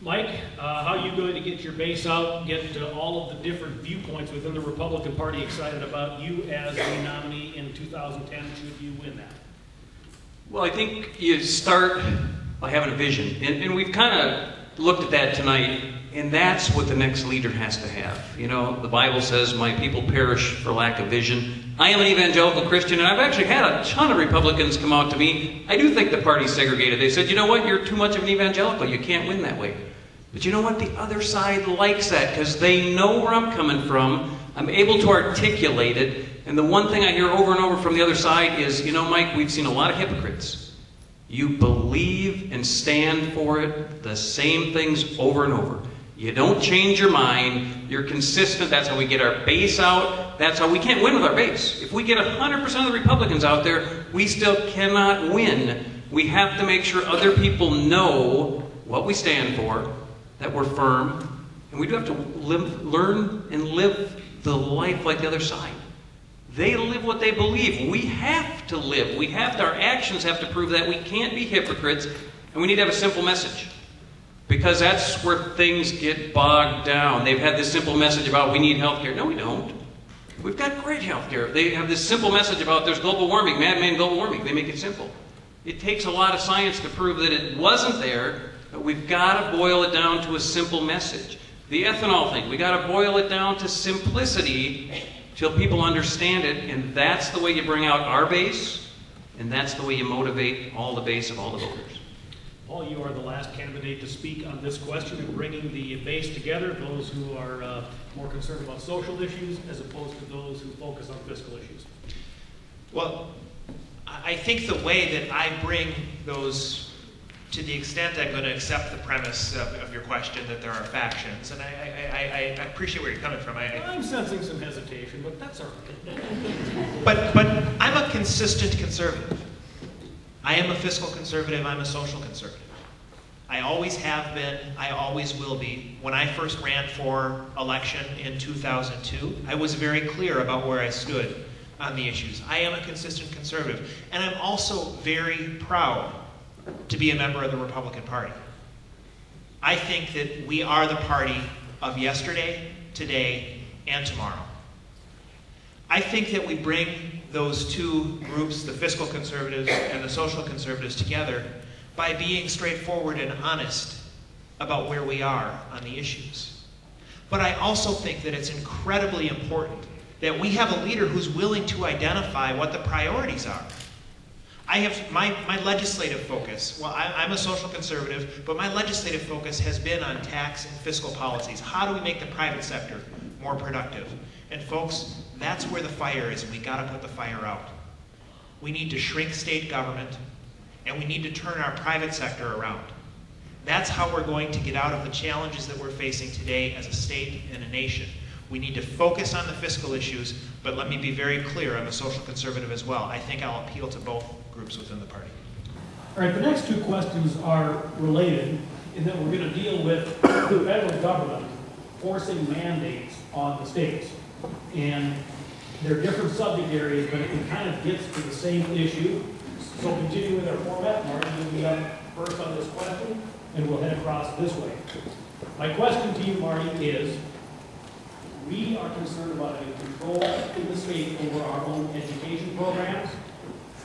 Mike, how are you going to get your base out, get all of the different viewpoints within the Republican Party excited about you as the nominee in 2010 should you win that? Well, I think you start by having a vision. And we've kind of looked at that tonight, and that's what the next leader has to have. You know, the Bible says, my people perish for lack of vision. I am an evangelical Christian, and I've actually had a ton of Republicans come out to me. I do think the party's segregated. They said, you know what, you're too much of an evangelical. You can't win that way. But you know what? The other side likes that because they know where I'm coming from. I'm able to articulate it. And the one thing I hear over and over from the other side is, you know, Mike, we've seen a lot of hypocrites. You believe and stand for it, the same things over and over. You don't change your mind. You're consistent. That's how we get our base out. That's how we can't win with our base. If we get 100% of the Republicans out there, we still cannot win. We have to make sure other people know what we stand for, that we're firm, and we do have to learn and live the life like the other side. They live what they believe. We have to live. Our actions have to prove that. We can't be hypocrites, and we need to have a simple message. Because that's where things get bogged down. They've had this simple message about we need health care. No, we don't. We've got great health care. They have this simple message about there's global warming, man-made global warming. They make it simple. It takes a lot of science to prove that it wasn't there. But we've got to boil it down to a simple message. The ethanol thing, we've got to boil it down to simplicity till people understand it, and that's the way you bring out our base, and that's the way you motivate all the base of all the voters. Paul, you are the last candidate to speak on this question of bringing the base together, those who are more concerned about social issues as opposed to those who focus on fiscal issues. Well, I think the way that I bring those, to the extent I'm going to accept the premise of your question that there are factions, and I appreciate where you're coming from. I'm sensing some hesitation, but that's all right. But I'm a consistent conservative. I am a fiscal conservative. I'm a social conservative. I always have been. I always will be. When I first ran for election in 2002, I was very clear about where I stood on the issues. I am a consistent conservative. And I'm also very proud to be a member of the Republican Party. I think that we are the party of yesterday, today, and tomorrow. I think that we bring those two groups, the fiscal conservatives and the social conservatives, together by being straightforward and honest about where we are on the issues. But I also think that it's incredibly important that we have a leader who's willing to identify what the priorities are. I have my legislative focus. Well, I'm a social conservative, but my legislative focus has been on tax and fiscal policies. How do we make the private sector more productive? And folks, that's where the fire is, and we got to put the fire out. We need to shrink state government, and we need to turn our private sector around. That's how we're going to get out of the challenges that we're facing today as a state and a nation. We need to focus on the fiscal issues, but let me be very clear, I'm a social conservative as well. I think I'll appeal to both groups within the party. All right, the next two questions are related in that we're going to deal with the federal government forcing mandates on the states. And they're different subject areas, but it kind of gets to the same issue. So continue with our format, Marty, you'll be up first on this question, and we'll head across this way. My question to you, Marty, is we are concerned about having control in the state over our own education programs.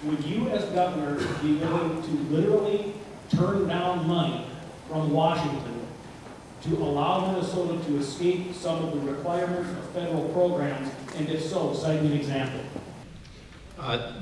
Would you, as governor, be willing to literally turn down money from Washington to allow Minnesota to escape some of the requirements of federal programs? And if so, cite me an example.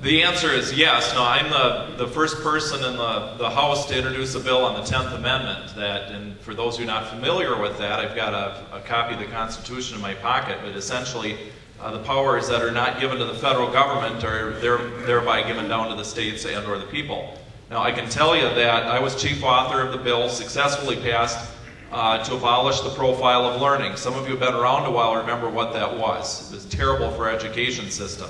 The answer is yes. No, I'm the first person in the House to introduce a bill on the 10th Amendment. And for those who are not familiar with that, I've got a copy of the Constitution in my pocket, but essentially the powers that are not given to the federal government are thereby given down to the states and or the people. Now, I can tell you that I was chief author of the bill, successfully passed to abolish the profile of learning. Some of you have been around a while remember what that was. It was terrible for our education system.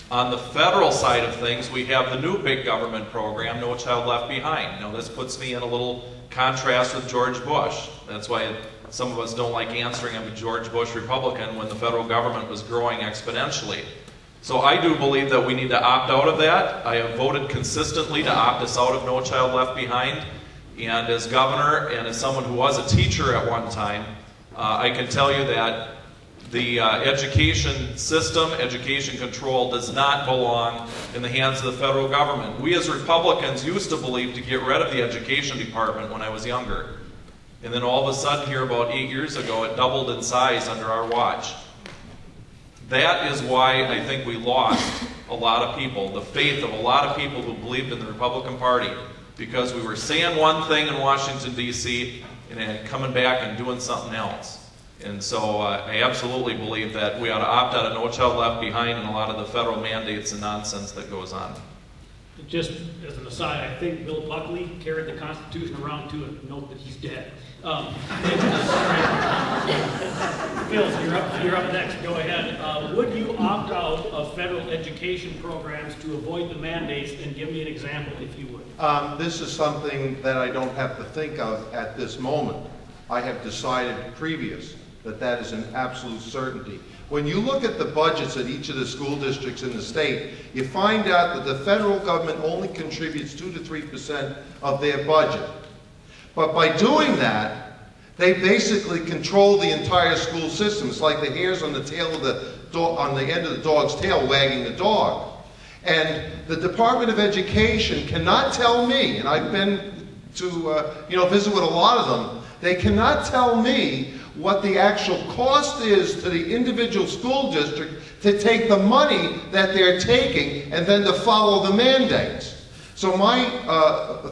On the federal side of things, we have the new big government program, No Child Left Behind. Now, this puts me in a little contrast with George Bush. That's why some of us don't like answering I'm a George Bush Republican when the federal government was growing exponentially. So I do believe that we need to opt out of that. I have voted consistently to opt us out of No Child Left Behind. And as governor and as someone who was a teacher at one time, I can tell you that the education system, education control, does not belong in the hands of the federal government. We as Republicans used to believe to get rid of the education department when I was younger. And then all of a sudden here about 8 years ago, it doubled in size under our watch. That is why I think we lost a lot of people, the faith of a lot of people who believed in the Republican Party, because we were saying one thing in Washington, D.C., and then coming back and doing something else. And so I absolutely believe that we ought to opt out of No Child Left Behind and a lot of the federal mandates and nonsense that goes on. Just as an aside, I think Bill Buckley carried the Constitution around to note that he's dead. Phil, you're up next. Go ahead. Would you opt out of federal education programs to avoid the mandates? And give me an example, if you would. This is something that I don't have to think of at this moment. I have decided previous that that is an absolute certainty. When you look at the budgets at each of the school districts in the state, you find out that the federal government only contributes 2 to 3% of their budget. But by doing that, they basically control the entire school system. It's like the hairs on the tail of the dog, on the end of the dog's tail wagging the dog. And the Department of Education cannot tell me, and I've been to visit with a lot of them, they cannot tell me what the actual cost is to the individual school district to take the money that they're taking and then to follow the mandates. So my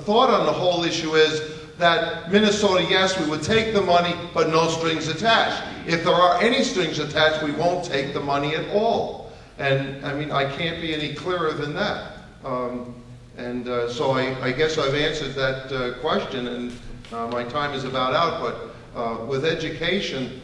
thought on the whole issue is that Minnesota, yes, we would take the money, but no strings attached. If there are any strings attached, we won't take the money at all. And I mean, I can't be any clearer than that. So I guess I've answered that question, and my time is about out, but with education,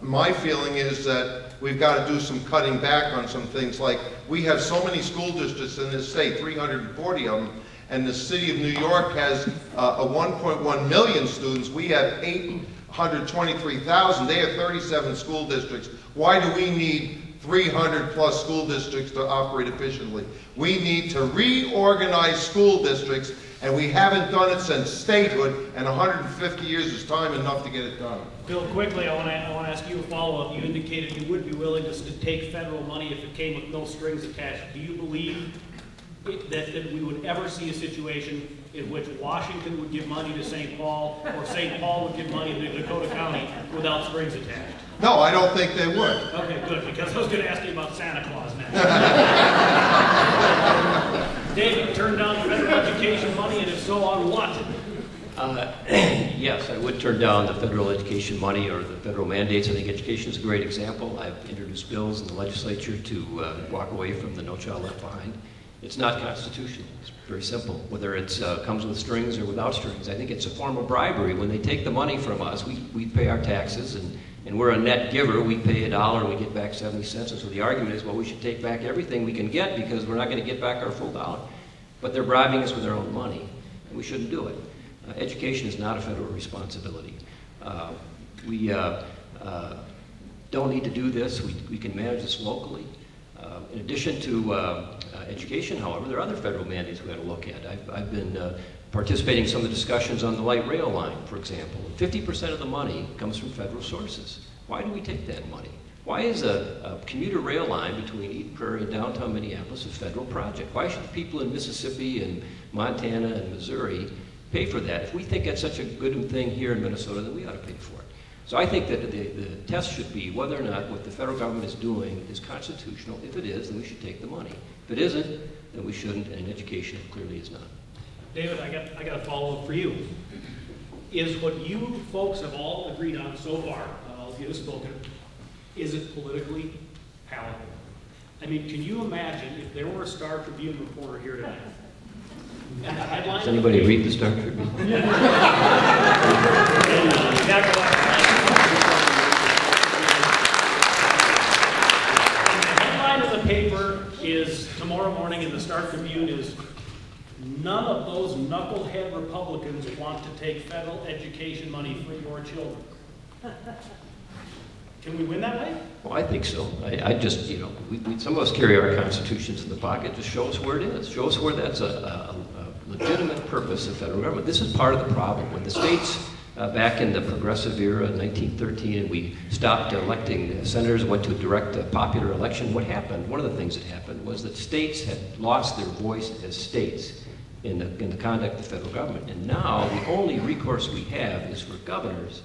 my feeling is that we've got to do some cutting back on some things. Like, we have so many school districts in this state, 340 of them, and the city of New York has a 1.1 million students. We have 823,000. They have 37 school districts. Why do we need 300 plus school districts to operate efficiently? We need to reorganize school districts, and we haven't done it since statehood, and 150 years is time enough to get it done. Bill, quickly, I want to ask you a follow-up. You indicated you would be willing to take federal money if it came with no strings attached. Do you believe that we would ever see a situation in which Washington would give money to St. Paul, or St. Paul would give money to Dakota County without strings attached? No, I don't think they would. Okay, good, because I was going to ask you about Santa Claus now. David, turn down federal education money, and if so, on what? Yes, I would turn down the federal education money or the federal mandates. I think education is a great example. I've introduced bills in the legislature to walk away from the No Child Left Behind. It's not constitutional. It's very simple. Whether it comes with strings or without strings, I think it's a form of bribery. When they take the money from us, we pay our taxes, and we're a net giver. We pay $1 and we get back 70 cents. And so the argument is, well, we should take back everything we can get because we're not going to get back our full $1. But they're bribing us with their own money, and we shouldn't do it. Education is not a federal responsibility. We don't need to do this. We can manage this locally. In addition to education, however, there are other federal mandates we have to look at. I've been participating in some of the discussions on the light rail line, for example. 50% of the money comes from federal sources. Why do we take that money? Why is a commuter rail line between Eden Prairie and downtown Minneapolis a federal project? Why should people in Mississippi and Montana and Missouri pay for that? If we think that's such a good thing here in Minnesota, then we ought to pay for it. So I think that the test should be whether or not what the federal government is doing is constitutional. If it is, then we should take the money. If it isn't, then we shouldn't, and education clearly is not. David, I got a follow-up for you. Is what you folks have all agreed on so far, all of you have spoken, is it politically palatable? I mean, can you imagine if there were a Star Tribune reporter here tonight? And the headline. Does anybody read the Star Tribune? The headline of the paper is tomorrow morning in the Star Tribune is, none of those knucklehead Republicans want to take federal education money for your children. Can we win that way? Well, I think so. I just, some of us carry our constitutions in the pocket. Just show us where it is. Show us where that's a legitimate purpose of federal government. This is part of the problem. When the states, back in the progressive era in 1913, and we stopped electing senators, went to a direct popular election, what happened? One of the things that happened was that states had lost their voice as states in the conduct of the federal government. And now the only recourse we have is for governors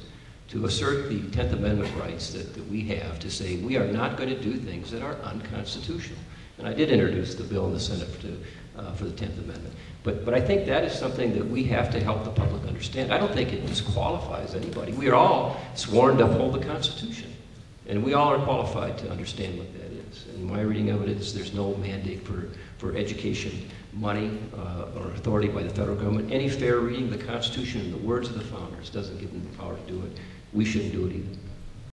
to assert the 10th Amendment rights that we have to say we are not going to do things that are unconstitutional. And I did introduce the bill in the Senate for the 10th Amendment. But I think that is something that we have to help the public understand. I don't think it disqualifies anybody. We are all sworn to uphold the Constitution. And we all are qualified to understand what that is. And my reading of it is there's no mandate for education money or authority by the federal government. Any fair reading of the Constitution and the words of the founders doesn't give them the power to do it. We shouldn't do it either.